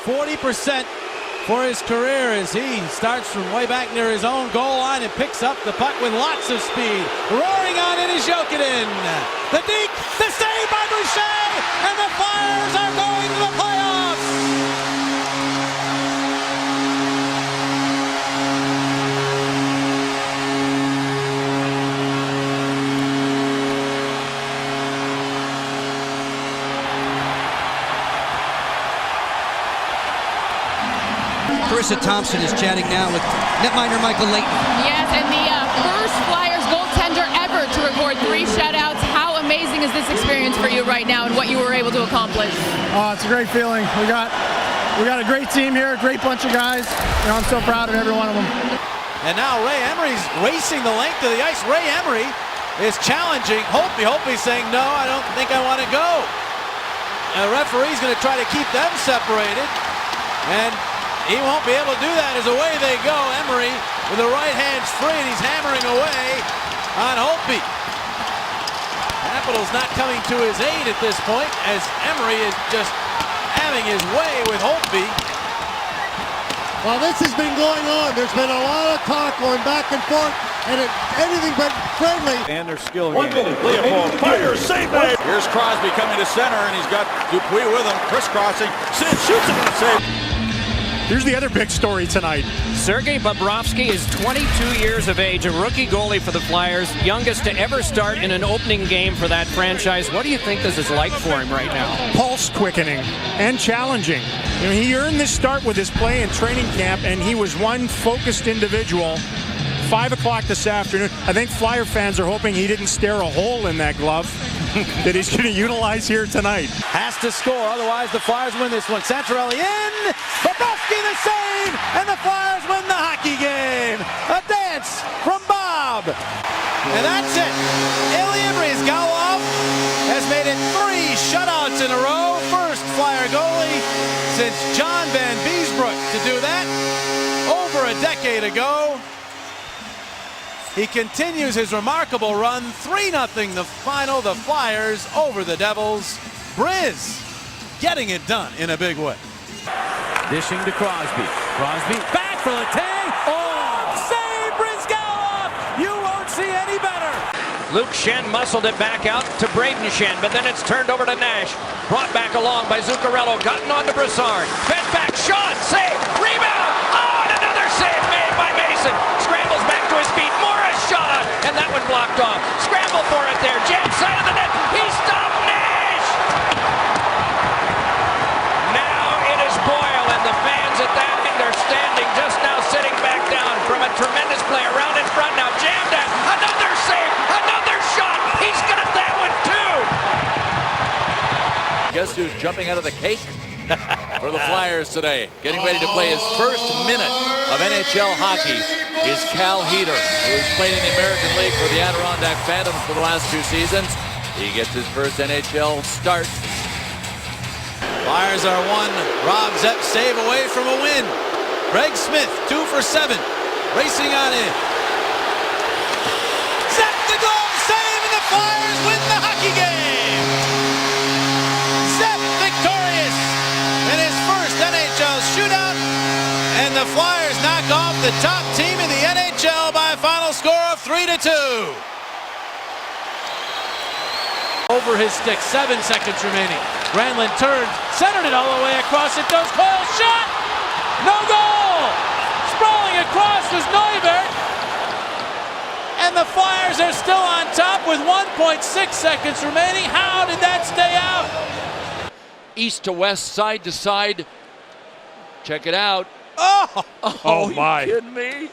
40% for his career as he starts from way back near his own goal line and picks up the puck with lots of speed. Roaring on it is Jokinen. The deke, the save by Boucher, and the Flyers are going to the playoffs. Carissa Thompson is chatting now with netminder Michael Layton. Yes, and the first Flyers goaltender ever to record 3 shutouts. How amazing is this experience for you right now and what you were able to accomplish? It's a great feeling. We got a great team here, a great bunch of guys. You know, I'm so proud of every one of them. And now Ray Emery's racing the length of the ice. Ray Emery is challenging Holtby. Holtby's saying, no, I don't think I want to go. And the referee's going to try to keep them separated. And he won't be able to do that as away they go. Emery with the right hand's free and he's hammering away on Holtby. Capitals not coming to his aid at this point as Emery is just having his way with Holtby. Well, this has been going on. There's been a lot of talk going back and forth, and anything but friendly. And their skill game. 1 minute. Leopold fires, save made. Here's Crosby coming to center, and he's got Dupuis with him, crisscrossing. Sid shoots it and save. Here's the other big story tonight. Sergei Bobrovsky is 22 years of age, a rookie goalie for the Flyers, youngest to ever start in an opening game for that franchise. What do you think this is like for him right now? Pulse quickening and challenging. You know, he earned this start with his play in training camp, and he was one focused individual. 5 o'clock this afternoon. I think Flyer fans are hoping he didn't stare a hole in that glove that he's going to utilize here tonight. Has to score, otherwise the Flyers win this one. Santorelli in, Bobrovsky the save, and the Flyers win the hockey game. A dance from Bob. And that's it. Elias Galov has made it 3 shutouts in a row. First Flyer goalie since John Van Beesbrook to do that over a decade ago. He continues his remarkable run. 3-0 the final. The Flyers over the Devils. Briz getting it done in a big way. Dishing to Crosby. Crosby back for the tag. Oh, save Brizgalov. You won't see any better. Luke Shen muscled it back out to Braden Shen, but then it's turned over to Nash. Brought back along by Zuccarello. Gotten on to Brassard. Fed back. Shot. Save. Rebound. Oh, and another save made by Mason. Scrambles back to his feet. Morris shot. And that one blocked off. Scramble for it there. Jam side of the net. He stopped Nash. Now it is Boyle, and the fans at that end are standing just now sitting back down from a tremendous play around in front now. Jammed at. Another save. Another shot. He's got that one too. Guess who's jumping out of the cake for the Flyers today? Getting ready to play his first minute of NHL hockey is Cal Heater, who's played in the American League for the Adirondack Phantoms for the last 2 seasons. He gets his first NHL start. Flyers are 1 Rob Zepp save away from a win. Greg Smith 2 for 7, racing on in. Zepp the glove save, and the Flyers win the hockey game. Zepp victorious in his first NHL shootout, and the Flyers knock off the top team in the NHL by a final score of 3-2. Over his stick, 7 seconds remaining. Granlund turns, centered it all the way across. It goes. Coyle shot, no goal. Sprawling across was Neuvert, and the Flyers are still on top with 1.6 seconds remaining. How did that stay out? East to west, side to side. Check it out. Oh my. You kidding me?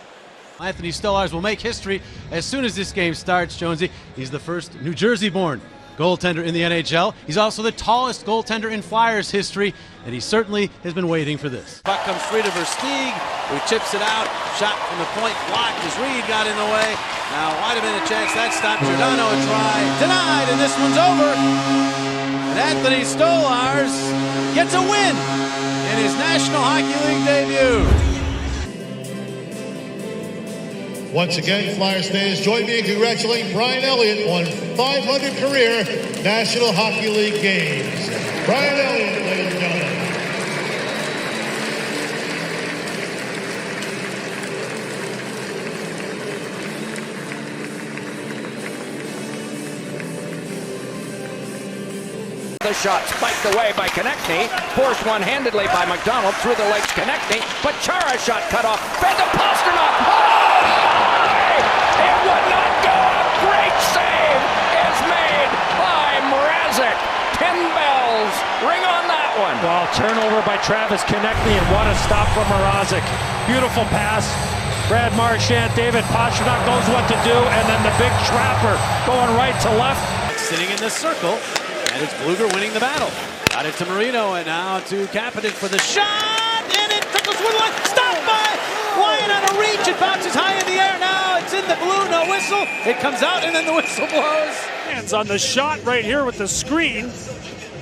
Anthony Stolarz will make history as soon as this game starts, Jonesy. He's the first New Jersey-born goaltender in the NHL. He's also the tallest goaltender in Flyers history, and he certainly has been waiting for this. Puck comes free to Versteeg, who chips it out. Shot from the point, blocked as Reed got in the way. Now might have been a chance. That stopped Giordano a try. Denied, and this one's over. And Anthony Stolarz gets a win in his National Hockey League debut. Once again, Flyers fans, join me in congratulating Brian Elliott on 500 career National Hockey League games. Brian Elliott, ladies and gentlemen. the shot spiked away by Konechny. Forced one-handedly by McDonald through the legs Konechny. But Chara's shot cut off. Fed to Pasternak. Oh! It would not go. A great save is made by Mrazek. 10 bells. Ring on that one. Well, turnover by Travis Konechny, and what a stop from Mrazek. Beautiful pass. Brad Marchand, David Pasternak knows what to do, and then the big trapper going right to left. Sitting in the circle, and it's Bluger winning the battle. Got it to Marino, and now to Kapanen for the shot, and it trickles with one. Stopped by Lyon on a reach. It bounces high in the air. Now it's in the blue. No whistle. It comes out, and then the whistle blows. Hands on the shot right here with the screen,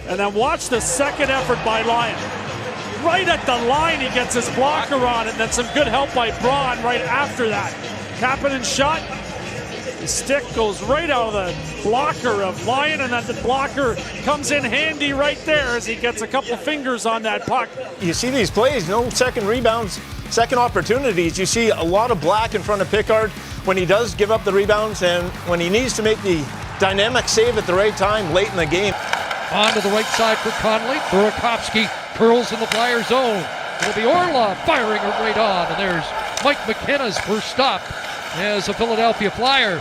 and then watch the second effort by Lyon. Right at the line, he gets his blocker on, and then some good help by Braun right after that. Kapanen shot. The stick goes right out of the blocker of Lyon, and then the blocker comes in handy right there as he gets a couple fingers on that puck. You see these plays, no second rebounds, second opportunities. You see a lot of black in front of Pickard when he does give up the rebounds and when he needs to make the dynamic save at the right time late in the game. On to the right side for Connolly. Burakovsky curls in the Flyers zone. It'll be Orlov firing it right on, and there's Mike McKenna's first stop as a Philadelphia Flyer.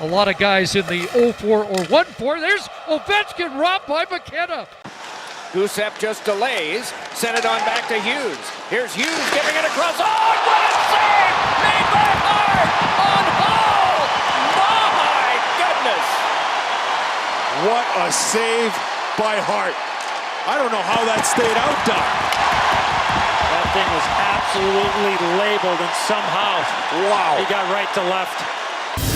A lot of guys in the 0-4 or 1-4. There's Ovechkin robbed by McKenna. Gusev just delays. Sent it on back to Hughes. Here's Hughes giving it across. Oh, what a save! Made by Hart on Hall! My goodness! What a save by Hart. I don't know how that stayed out, Doc. That thing was absolutely labeled, and somehow, wow, he got right to left.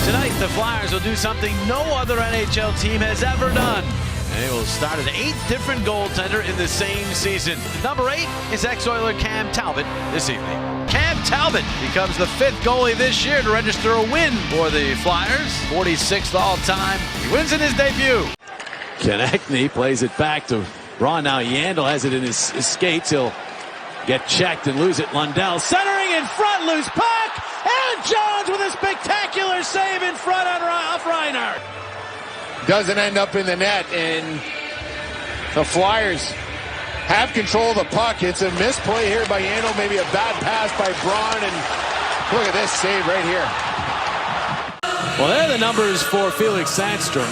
Tonight, the Flyers will do something no other NHL team has ever done. They will start an 8th different goaltender in the same season. Number 8 is ex-Oiler Cam Talbot this evening. Cam Talbot becomes the 5th goalie this year to register a win for the Flyers. 46th all-time. He wins in his debut. Konechny plays it back to Braun. Now Yandel has it in his skates. He'll get checked and lose it. Lundell centering in front, loose puck, and Jones with a spectacular save in front of Reinhart. Doesn't end up in the net, and the Flyers have control of the puck. It's a misplay here by Yandel, maybe a bad pass by Braun, and look at this save right here. Well, there are the numbers for Felix Sandstrom,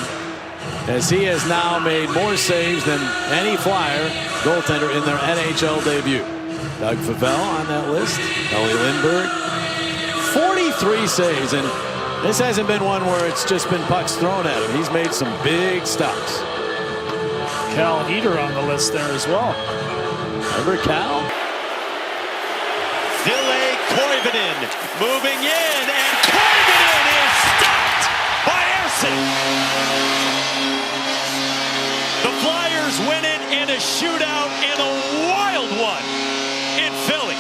as he has now made more saves than any Flyer goaltender in their NHL debut. Doug Favell on that list. Ellie Lindbergh. 43 saves, and this hasn't been one where it's just been pucks thrown at him. He's made some big stops. Cal Heater on the list there as well. Remember Cal? Ville Koivunen moving in, and Koivunen is stopped by Ersen. The Flyers win it in a shootout in a wild one in Philly.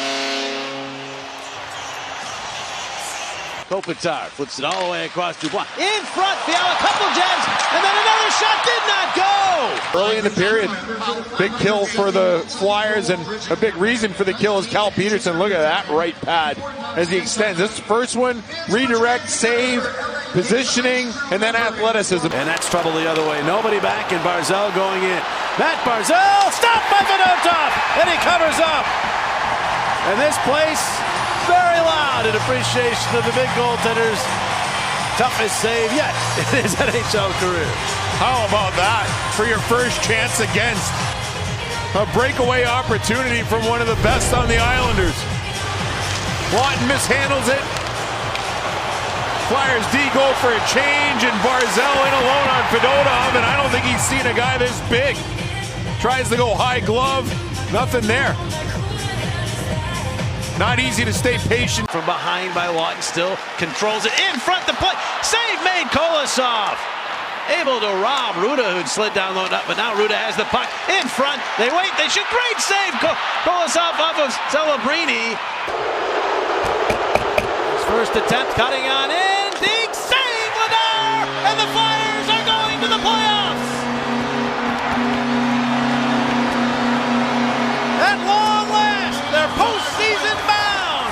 Kopitar flips it all the way across Dubois. In front, Fiala, couple jabs, and then another shot did not go! Early in the period, big kill for the Flyers, and a big reason for the kill is Cal Peterson. Look at that right pad as he extends. This first one, redirect, save, positioning, and then athleticism. And that's trouble the other way. Nobody back, and Barzal going in. Matt Barzal, stopped by Fedotov, and he covers up. And this place, very loud in appreciation of the big goaltender's toughest save yet in his NHL career. How about that for your first chance against a breakaway opportunity from one of the best on the Islanders? Watton mishandles it. Flyers D go for a change, and Barzal in alone on Fedotov, and I don't think he's seen a guy this big. Tries to go high glove, nothing there. Not easy to stay patient. From behind by Watton, still controls it in front the play. Save made, Kolosov. Able to rob Ruda, who'd slid down low up, but now Ruda has the puck in front. They wait, they shoot. Great save. Kolosov off of Celebrini. His first attempt cutting on in. Big save, Ladar! And the Flyers are going to the playoffs. At long last, they're postseason bound.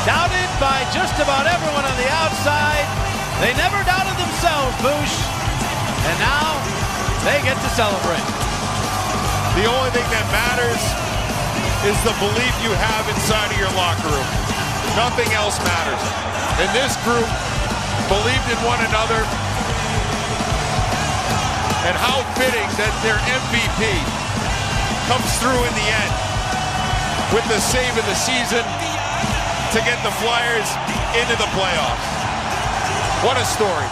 Doubted by just about everyone on the outside. They never doubted themselves, Boosh. And now they get to celebrate. The only thing that matters is the belief you have inside of your locker room. Nothing else matters. And this group believed in one another. And how fitting that their MVP comes through in the end with the save of the season to get the Flyers into the playoffs. What a story.